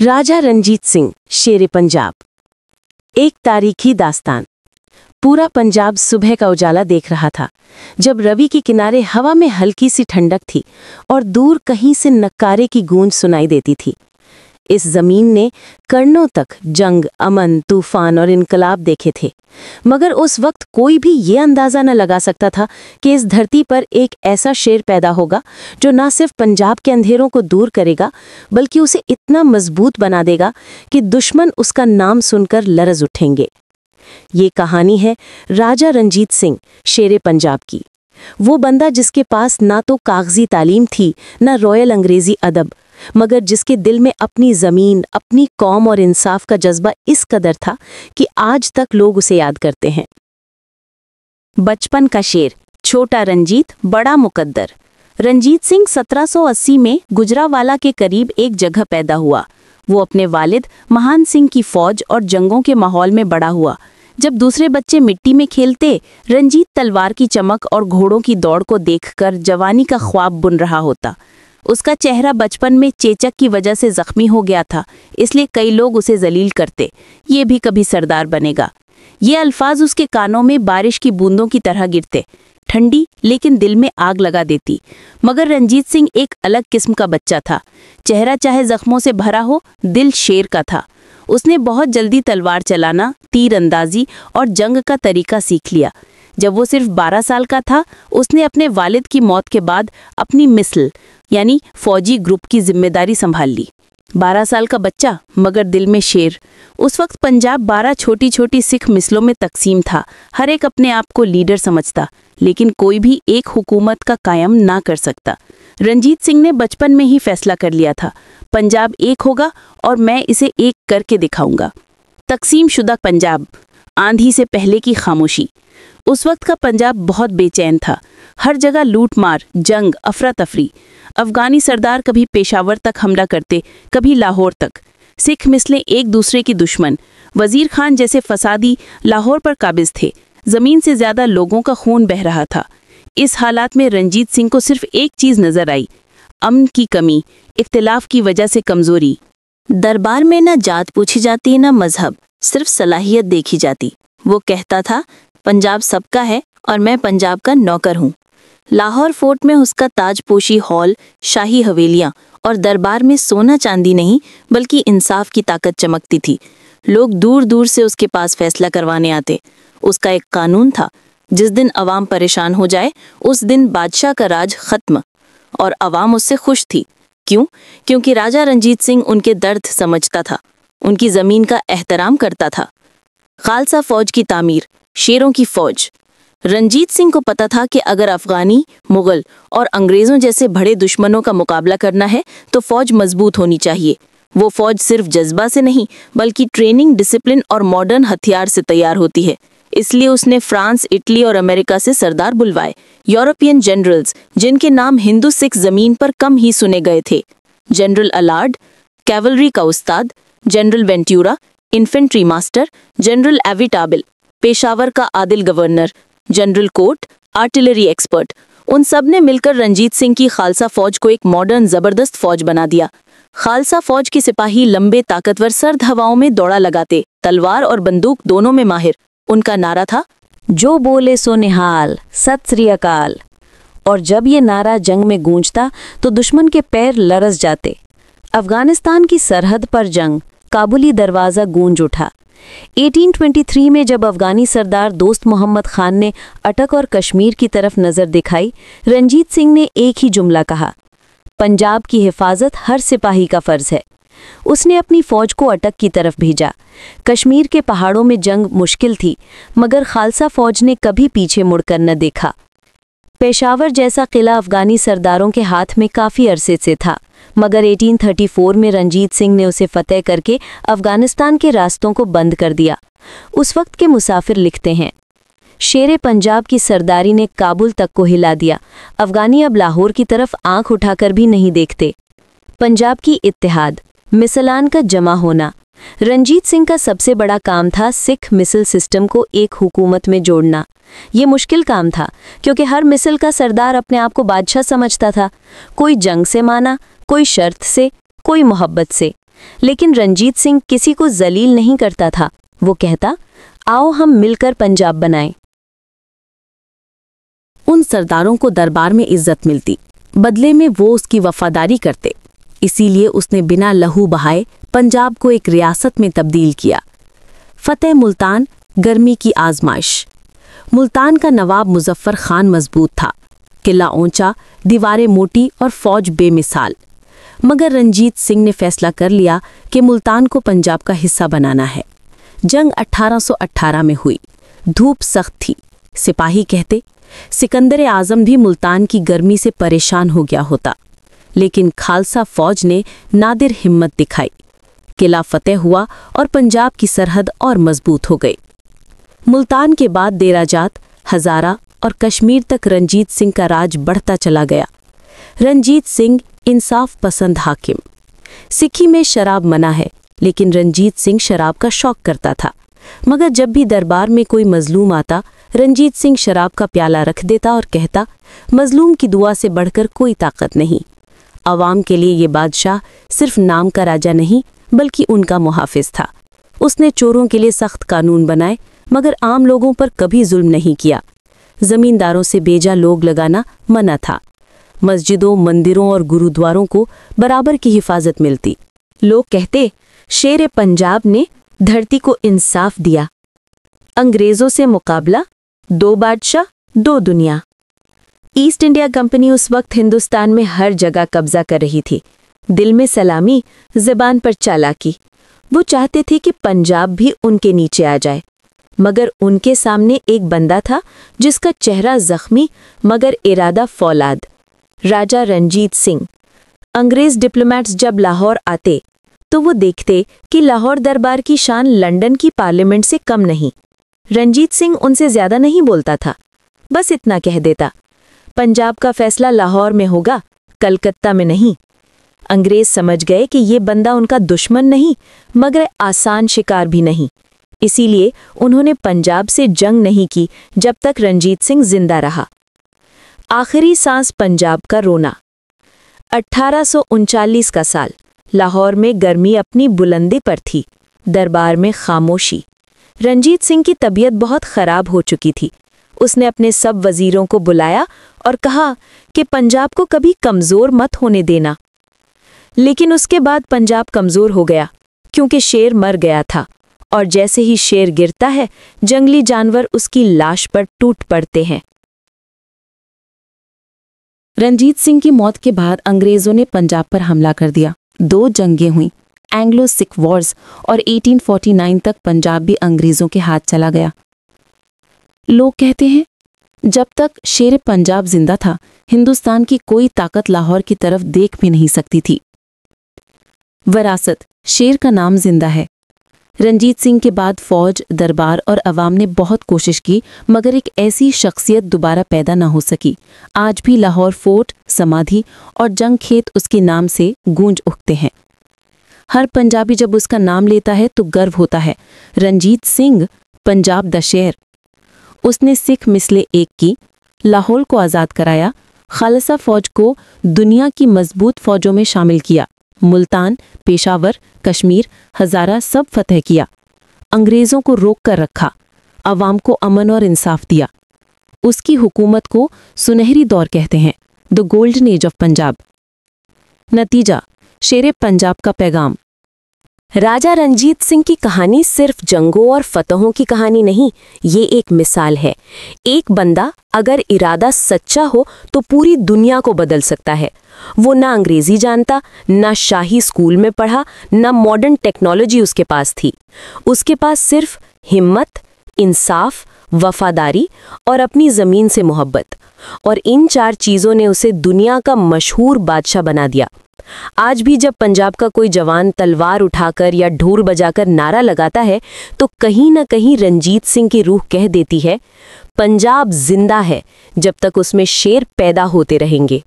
राजा रंजीत सिंह, शेरे पंजाब। एक तारीखी दास्तान। पूरा पंजाब सुबह का उजाला देख रहा था, जब रवि के किनारे हवा में हल्की सी ठंडक थी और दूर कहीं से नक्कारे की गूंज सुनाई देती थी। इस जमीन ने कर्णों तक जंग, अमन, तूफान और इनकलाब देखे थे, मगर उस वक्त कोई भी ये अंदाजा न लगा सकता था कि इस धरती पर एक ऐसा शेर पैदा होगा जो न सिर्फ पंजाब के अंधेरों को दूर करेगा, बल्कि उसे इतना मजबूत बना देगा कि दुश्मन उसका नाम सुनकर लरज उठेंगे। ये कहानी है राजा रंजीत सिंह, शेरे पंजाब की। वो बंदा जिसके पास ना तो कागजी तालीम थी, ना रॉयल अंग्रेजी अदब, मगर जिसके दिल में अपनी ज़मीन, अपनी कौम और इंसाफ का जज्बा इस कदर था कि आज तक लोग उसे याद करते हैं। बचपन का शेर, छोटा रंजीत, बड़ा मुकद्दर। रंजीत सिंह 1780 में गुजरावाला के करीब एक जगह पैदा हुआ। वो अपने वालिद महान सिंह की फौज और जंगों के माहौल में बड़ा हुआ। जब दूसरे बच्चे मिट्टी में खेलते, रंजीत तलवार की चमक और घोड़ों की दौड़ को देखकर जवानी का ख्वाब बुन रहा होता। उसका चेहरा बचपन में चेचक की वजह से जख्मी हो गया था, इसलिए कई लोग उसे जलील करते, ये भी कभी सरदार बनेगा। ये अल्फाज उसके कानों में बारिश की बूंदों की तरह गिरते, ठंडी लेकिन दिल में आग लगा देती। मगर रंजीत सिंह एक अलग किस्म का बच्चा था। चेहरा चाहे जख्मों से भरा हो, दिल शेर का था। उसने बहुत जल्दी तलवार चलाना, तीर अंदाजी और जंग का तरीका सीख लिया। जब वो सिर्फ 12 साल का था, उसने अपने वालिद की मौत के बाद अपनी मिसल यानी फौजी ग्रुप की जिम्मेदारी संभाल ली। 12 साल का बच्चा मगर दिल में शेर। उस वक्त पंजाब 12 छोटी छोटी सिख मिसलों में तकसीम था। हर एक अपने आप को लीडर समझता, लेकिन कोई भी एक हुकूमत का कायम ना कर सकता। रंजीत सिंह ने बचपन में ही फैसला कर लिया था, पंजाब एक होगा और मैं इसे एक करके दिखाऊंगा। तकसीम शुदा पंजाब, आंधी से पहले की खामोशी। उस वक्त का पंजाब बहुत बेचैन था। हर जगह लूटमार, जंग, अफरा तफरी। अफगानी सरदार कभी पेशावर तक हमला करते, कभी लाहौर तक। सिख मिसलें एक दूसरे की दुश्मन। वजीर खान जैसे फसादी लाहौर पर काबिज थे। जमीन से ज्यादा लोगों का खून बह रहा था। इस हालात में रंजीत सिंह को सिर्फ एक चीज नजर आई, अमन की कमी, इख्तिलाफ की वजह से कमजोरी। दरबार में न जात पूछी जाती, न मजहब, सिर्फ सलाहियत देखी जाती। वो कहता था, पंजाब सबका है और मैं पंजाब का नौकर हूँ। लाहौर फोर्ट में उसका ताजपोशी हॉल, शाही हवेलियां और दरबार में सोना चांदी नहीं बल्कि इंसाफ की ताकत चमकती थी। लोग दूर दूर से उसके पास फैसला करवाने आते। उसका एक कानून था, जिस दिन अवाम परेशान हो जाए उस दिन बादशाह का राज खत्म। और अवाम उससे खुश थी। क्यों? क्योंकि राजा रंजीत सिंह उनके दर्द समझता था, उनकी जमीन का एहतराम करता था। खालसा फौज की तामीर, शेरों की फौज। रंजीत सिंह को पता था कि अगर अफगानी, मुगल और अंग्रेजों जैसे बड़े दुश्मनों का मुकाबला करना है तो फौज मजबूत होनी चाहिए। वो फौज सिर्फ जज्बा से नहीं बल्कि ट्रेनिंग, डिसिप्लिन और मॉडर्न हथियार से तैयार होती है। इसलिए उसने फ्रांस, इटली और अमेरिका से सरदार बुलवाए, यूरोपियन जनरल्स जिनके नाम हिंदू सिख जमीन पर कम ही सुने गए थे। जनरल अलार्ड, कैवलरी का उस्ताद, general Ventura, infantry master, general Avitabile, Peshawar का आदिल governor, general Court, artillery expert. उन सब ने मिलकर रंजीत सिंह की खालसा फौज को एक मॉडर्न जबरदस्त फौज बना दिया। खालसा फौज के सिपाही लंबे, ताकतवर, सर्द हवाओं में दौड़ा लगाते, तलवार और बंदूक दोनों में माहिर। उनका नारा था, जो बोले सो निहाल, सत श्री अकाल। और जब ये नारा जंग में गूंजता तो दुश्मन के पैर लरस जाते। अफगानिस्तान की सरहद पर जंग, काबुली दरवाज़ा गूंज उठा। 1823 में जब अफगानी सरदार दोस्त मोहम्मद खान ने अटक और कश्मीर की तरफ नज़र दिखाई, रंजीत सिंह ने एक ही जुमला कहा, पंजाब की हिफाजत हर सिपाही का फ़र्ज़ है। उसने अपनी फ़ौज को अटक की तरफ भेजा। कश्मीर के पहाड़ों में जंग मुश्किल थी, मगर खालसा फ़ौज ने कभी पीछे मुड़कर न देखा। पेशावर जैसा किला अफगानी सरदारों के हाथ में काफ़ी अरसे से था, मगर 1834 में रंजीत सिंह ने उसे फतेह करके अफगानिस्तान के रास्तों को बंद कर दिया। उस वक्त के मुसाफिर लिखते हैं, शेरे पंजाब की सरदारी ने काबुल तक को हिला दिया। अफगानी अब लाहौर की तरफ आंख उठाकर भी नहीं देखते। पंजाब की इत्तेहाद, मिसलान का जमा होना। रंजीत सिंह का सबसे बड़ा काम था सिख मिसल सिस्टम को एक हुकूमत में जोड़ना। ये मुश्किल काम था क्योंकि हर मिसल का सरदार अपने आप को बादशाह समझता था। कोई जंग से माना, कोई शर्त से, कोई मोहब्बत से। लेकिन रंजीत सिंह किसी को जलील नहीं करता था। वो कहता, आओ हम मिलकर पंजाब बनाएं। उन सरदारों को दरबार में इज्जत मिलती, बदले में वो उसकी वफादारी करते। इसीलिए उसने बिना लहू बहाए पंजाब को एक रियासत में तब्दील किया। फतेह मुल्तान, गर्मी की आजमाइश। मुल्तान का नवाब मुजफ्फर खान मजबूत था, किला ऊंचा, दीवारें मोटी और फौज बेमिसाल। मगर रंजीत सिंह ने फैसला कर लिया कि मुल्तान को पंजाब का हिस्सा बनाना है। जंग 1818 में हुई। धूप सख्त थी। सिपाही कहते सिकंदर आजम भी मुल्तान की गर्मी से परेशान हो गया होता, लेकिन खालसा फौज ने नादिर हिम्मत दिखाई। किला फतेह हुआ और पंजाब की सरहद और मजबूत हो गई। मुल्तान के बाद देराजात, हजारा और कश्मीर तक रंजीत सिंह का राज बढ़ता चला गया। रंजीत सिंह इंसाफ पसंद हाकिम। सिक्की में शराब मना है, लेकिन रंजीत सिंह शराब का शौक करता था। मगर जब भी दरबार में कोई मजलूम आता, रंजीत सिंह शराब का प्याला रख देता और कहता, मजलूम की दुआ से बढ़कर कोई ताकत नहीं। अवाम के लिए ये बादशाह सिर्फ नाम का राजा नहीं, बल्कि उनका मुहाफिज था। उसने चोरों के लिए सख्त कानून बनाए, मगर आम लोगों पर कभी जुल्म नहीं किया। जमींदारों से बेजा लोग लगाना मना था। मस्जिदों, मंदिरों और गुरुद्वारों को बराबर की हिफाजत मिलती। लोग कहते, शेर पंजाब ने धरती को इंसाफ दिया। अंग्रेजों से मुकाबला, 2 बादशाह 2 दुनिया। ईस्ट इंडिया कंपनी उस वक्त हिंदुस्तान में हर जगह कब्जा कर रही थी। दिल में सलामी, ज़बान पर चालाकी। वो चाहते थे कि पंजाब भी उनके नीचे आ जाए। मगर उनके सामने एक बंदा था जिसका चेहरा जख्मी मगर इरादा फौलाद, राजा रंजीत सिंह। अंग्रेज डिप्लोमैट्स जब लाहौर आते तो वो देखते कि लाहौर दरबार की शान लंदन की पार्लियामेंट से कम नहीं। रंजीत सिंह उनसे ज्यादा नहीं बोलता था, बस इतना कह देता, पंजाब का फैसला लाहौर में होगा, कलकत्ता में नहीं। अंग्रेज समझ गए कि ये बंदा उनका दुश्मन नहीं, मगर आसान शिकार भी नहीं। इसीलिए उन्होंने पंजाब से जंग नहीं की जब तक रंजीत सिंह जिंदा रहा। आखिरी सांस पंजाब का रोना। 1839 का साल। लाहौर में गर्मी अपनी बुलंदी पर थी, दरबार में खामोशी। रंजीत सिंह की तबीयत बहुत खराब हो चुकी थी। उसने अपने सब वजीरों को बुलाया और कहा कि पंजाब को कभी कमज़ोर मत होने देना। लेकिन उसके बाद पंजाब कमज़ोर हो गया, क्योंकि शेर मर गया था, और जैसे ही शेर गिरता है, जंगली जानवर उसकी लाश पर टूट पड़ते हैं। रंजीत सिंह की मौत के बाद अंग्रेजों ने पंजाब पर हमला कर दिया। 2 जंगें हुईं, एंग्लो सिख वॉर्स, और 1849 तक पंजाब भी अंग्रेजों के हाथ चला गया। लोग कहते हैं, जब तक शेर पंजाब जिंदा था, हिंदुस्तान की कोई ताकत लाहौर की तरफ देख भी नहीं सकती थी। विरासत, शेर का नाम जिंदा है। रंजीत सिंह के बाद फौज, दरबार और अवाम ने बहुत कोशिश की, मगर एक ऐसी शख्सियत दोबारा पैदा न हो सकी। आज भी लाहौर फोर्ट, समाधि और जंग खेत उसके नाम से गूंज उठते हैं। हर पंजाबी जब उसका नाम लेता है तो गर्व होता है। रंजीत सिंह, पंजाब दा शेर। उसने सिख मिसले एक की, लाहौर को आज़ाद कराया, खालसा फौज को दुनिया की मजबूत फौजों में शामिल किया, मुल्तान, पेशावर, कश्मीर, हजारा सब फतह किया, अंग्रेज़ों को रोक कर रखा, अवाम को अमन और इंसाफ दिया। उसकी हुकूमत को सुनहरी दौर कहते हैं, the golden age of Punjab. नतीजा, शेर पंजाब का पैगाम। राजा रंजीत सिंह की कहानी सिर्फ जंगों और फतहों की कहानी नहीं, ये एक मिसाल है। एक बंदा अगर इरादा सच्चा हो तो पूरी दुनिया को बदल सकता है। वो ना अंग्रेजी जानता, ना शाही स्कूल में पढ़ा, ना मॉडर्न टेक्नोलॉजी उसके पास थी। उसके पास सिर्फ हिम्मत, इंसाफ, वफादारी और अपनी ज़मीन से मोहब्बत। और इन 4 चीज़ों ने उसे दुनिया का मशहूर बादशाह बना दिया। आज भी जब पंजाब का कोई जवान तलवार उठाकर या ढोल बजाकर नारा लगाता है तो कहीं न कहीं रंजीत सिंह की रूह कह देती है, पंजाब जिंदा है जब तक उसमें शेर पैदा होते रहेंगे।